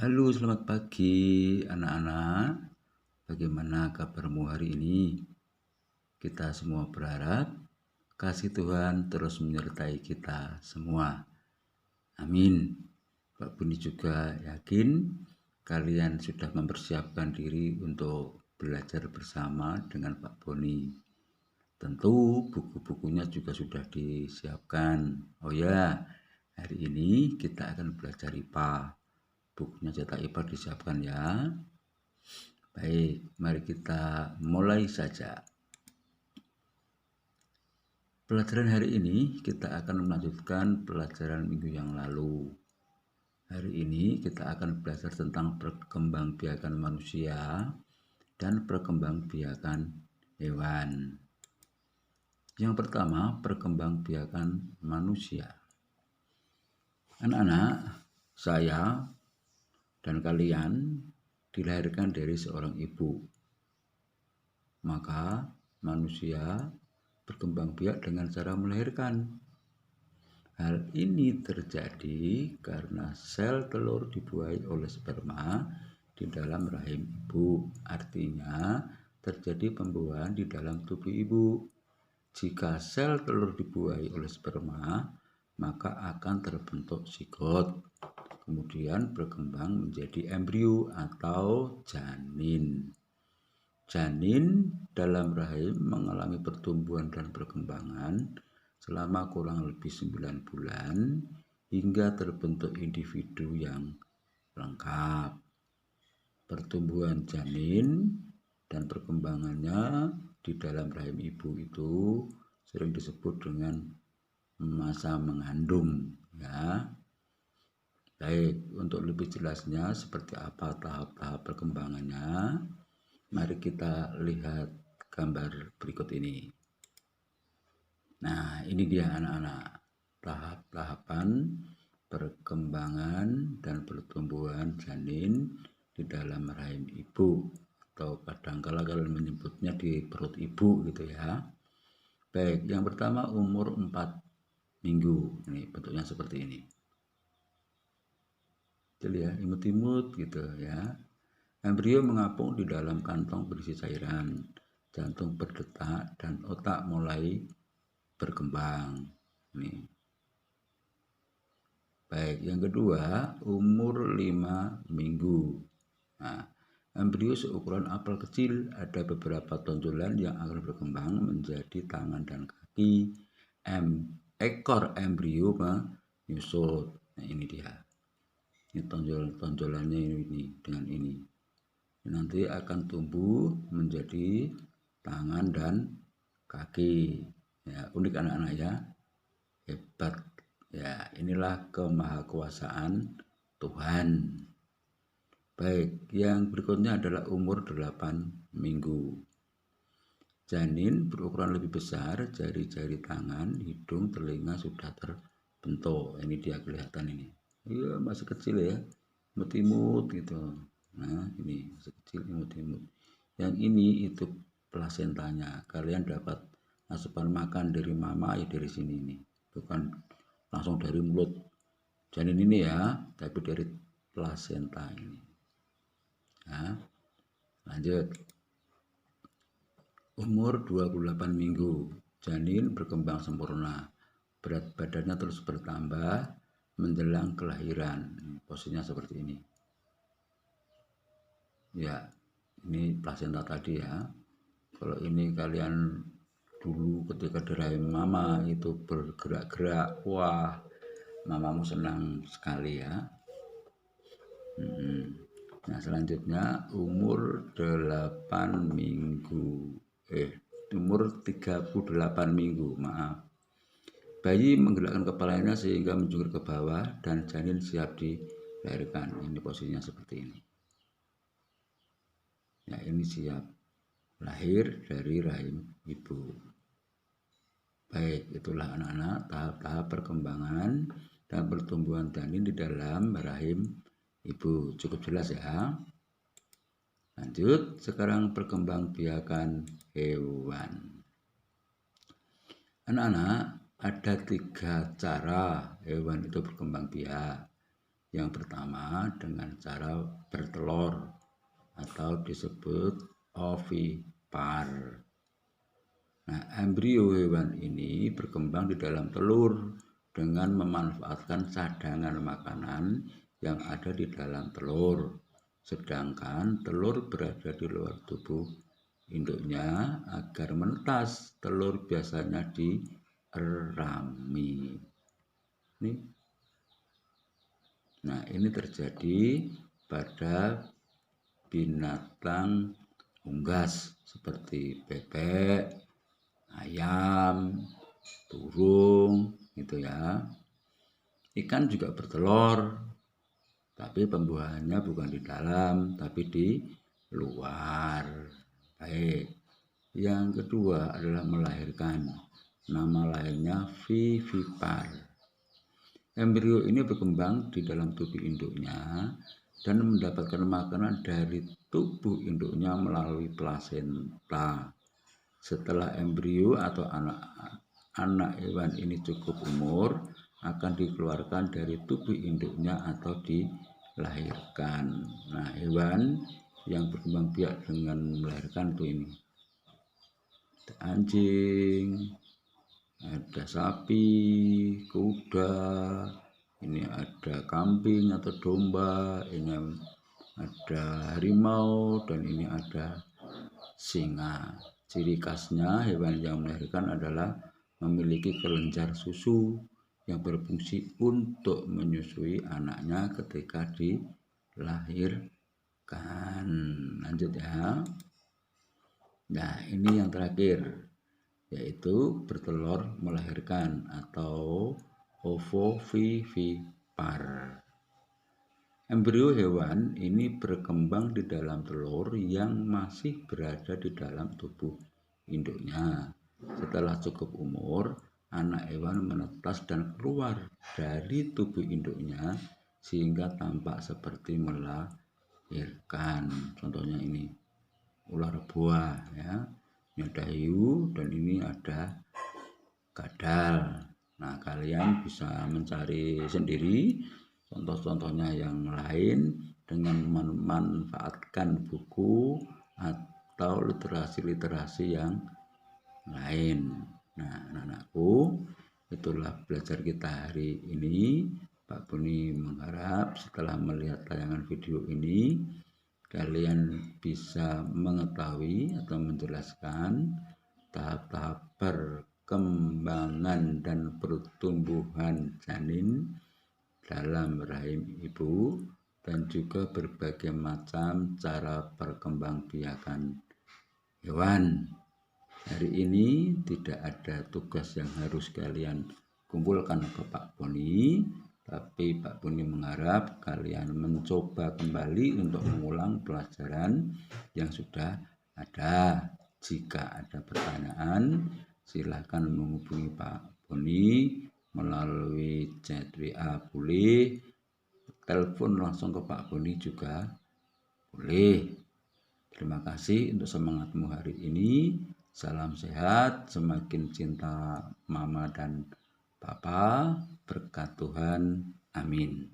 Halo, selamat pagi anak-anak. Bagaimana kabarmu hari ini? Kita semua berharap kasih Tuhan terus menyertai kita semua. Amin. Pak Buni juga yakin kalian sudah mempersiapkan diri untuk belajar bersama dengan Pak Boni. Tentu buku-bukunya juga sudah disiapkan. Oh ya, hari ini kita akan belajar IPA. Bukunya cetak IPA disiapkan ya. Baik, mari kita mulai saja. Pelajaran hari ini kita akan melanjutkan pelajaran minggu yang lalu. Hari ini kita akan belajar tentang perkembangbiakan manusia dan perkembangbiakan hewan. Yang pertama, perkembangbiakan manusia. Anak-anak, saya dan kalian dilahirkan dari seorang ibu. Maka manusia berkembang biak dengan cara melahirkan. Hal ini terjadi karena sel telur dibuahi oleh sperma di dalam rahim ibu. Artinya terjadi pembuahan di dalam tubuh ibu. Jika sel telur dibuahi oleh sperma, maka akan terbentuk zigot. Kemudian berkembang menjadi embrio atau janin. Janin dalam rahim mengalami pertumbuhan dan perkembangan selama kurang lebih 9 bulan hingga terbentuk individu yang lengkap. Pertumbuhan janin dan perkembangannya di dalam rahim ibu itu sering disebut dengan masa mengandung ya. Baik, untuk lebih jelasnya seperti apa tahap-tahap perkembangannya, mari kita lihat gambar berikut ini. Nah, ini dia anak-anak, tahap-tahapan perkembangan dan pertumbuhan janin di dalam rahim ibu, atau kadang-kala kalian menyebutnya di perut ibu gitu ya. Baik, yang pertama umur 4 minggu. Ini bentuknya seperti ini. Jadi ya, imut-imut gitu ya. Embrio mengapung di dalam kantong berisi cairan, jantung berdetak, dan otak mulai berkembang. Nih. Baik, yang kedua, umur 5 minggu. Nah, embrio seukuran apel kecil, ada beberapa tonjolan yang akan berkembang menjadi tangan dan kaki. Ekor embrio menyusut. Nah, ini dia. Ini tonjolannya ini dengan ini. Nanti akan tumbuh menjadi tangan dan kaki. Ya, unik anak-anak ya. Hebat. Ya, inilah kemahakuasaan Tuhan. Baik, yang berikutnya adalah umur 8 minggu. Janin berukuran lebih besar, jari-jari tangan, hidung, telinga sudah terbentuk. Ini dia kelihatan ini. Iya, masih kecil ya. Imut-imut gitu. Nah, ini masih kecil, imut-imut. Yang ini itu plasentanya. Kalian dapat asupan makan dari mama ya dari sini ini. Bukan langsung dari mulut janin ini ya, tapi dari plasenta ini. Nah, lanjut. Umur 28 minggu. Janin berkembang sempurna. Berat badannya terus bertambah menjelang kelahiran. Posisinya seperti ini. Ya, ini plasenta tadi ya. Kalau ini kalian dulu ketika di rahim mama itu bergerak-gerak, wah, mamamu senang sekali ya. Nah, selanjutnya umur 8 minggu. Umur 38 minggu, maaf. Bayi menggerakkan kepalanya sehingga menjungkir ke bawah dan janin siap dilahirkan. Ini posisinya seperti ini. Ya, ini siap lahir dari rahim ibu. Baik, itulah anak-anak tahap-tahap perkembangan dan pertumbuhan janin di dalam rahim ibu. Cukup jelas ya. Lanjut, sekarang perkembangbiakan hewan. Anak-anak, ada 3 cara hewan itu berkembang biak. Yang pertama dengan cara bertelur atau disebut ovipar. Nah, embrio hewan ini berkembang di dalam telur dengan memanfaatkan cadangan makanan yang ada di dalam telur. Sedangkan telur berada di luar tubuh induknya agar menetas. Telur biasanya dierami. Nah, ini terjadi pada binatang unggas seperti bebek, ayam, burung, gitu ya. Ikan juga bertelur, tapi pembuahannya bukan di dalam, tapi di luar. Baik. Yang kedua adalah melahirkan. Nama lainnya vivipar. Embrio ini berkembang di dalam tubuh induknya dan mendapatkan makanan dari tubuh induknya melalui plasenta. Setelah embrio atau anak hewan ini cukup umur, akan dikeluarkan dari tubuh induknya atau dilahirkan. Nah, hewan yang berkembang biak dengan melahirkan itu ini. Ada anjing, ada sapi, kuda, ini ada kambing atau domba, ini ada harimau, dan ini ada singa. Ciri khasnya hewan yang melahirkan adalah memiliki kelenjar susu yang berfungsi untuk menyusui anaknya ketika dilahirkan. Lanjut ya. Nah, ini yang terakhir, yaitu bertelur melahirkan atau ovovivipar. Embrio hewan ini berkembang di dalam telur yang masih berada di dalam tubuh induknya. Setelah cukup umur, anak hewan menetas dan keluar dari tubuh induknya sehingga tampak seperti melahirkan. Contohnya ini ular buah ya. Ini ada hiu dan ini ada kadal. Nah, kalian bisa mencari sendiri contoh-contohnya yang lain dengan memanfaatkan buku atau literasi-literasi yang lain. Nah, anak-anakku, itulah belajar kita hari ini. Pak Boni mengharap setelah melihat tayangan video ini, kalian bisa mengetahui atau menjelaskan tahap-tahap perkembangan dan pertumbuhan janin dalam rahim ibu dan juga berbagai macam cara perkembangbiakan hewan. Hari ini tidak ada tugas yang harus kalian kumpulkan ke Pak Boni, tapi Pak Boni mengharap kalian mencoba kembali untuk mengulang pelajaran yang sudah ada. Jika ada pertanyaan, silakan menghubungi Pak Boni melalui chat WA boleh, telepon langsung ke Pak Boni juga boleh. Terima kasih untuk semangatmu hari ini. Salam sehat, semakin cinta mama dan papa, berkat Tuhan, amin.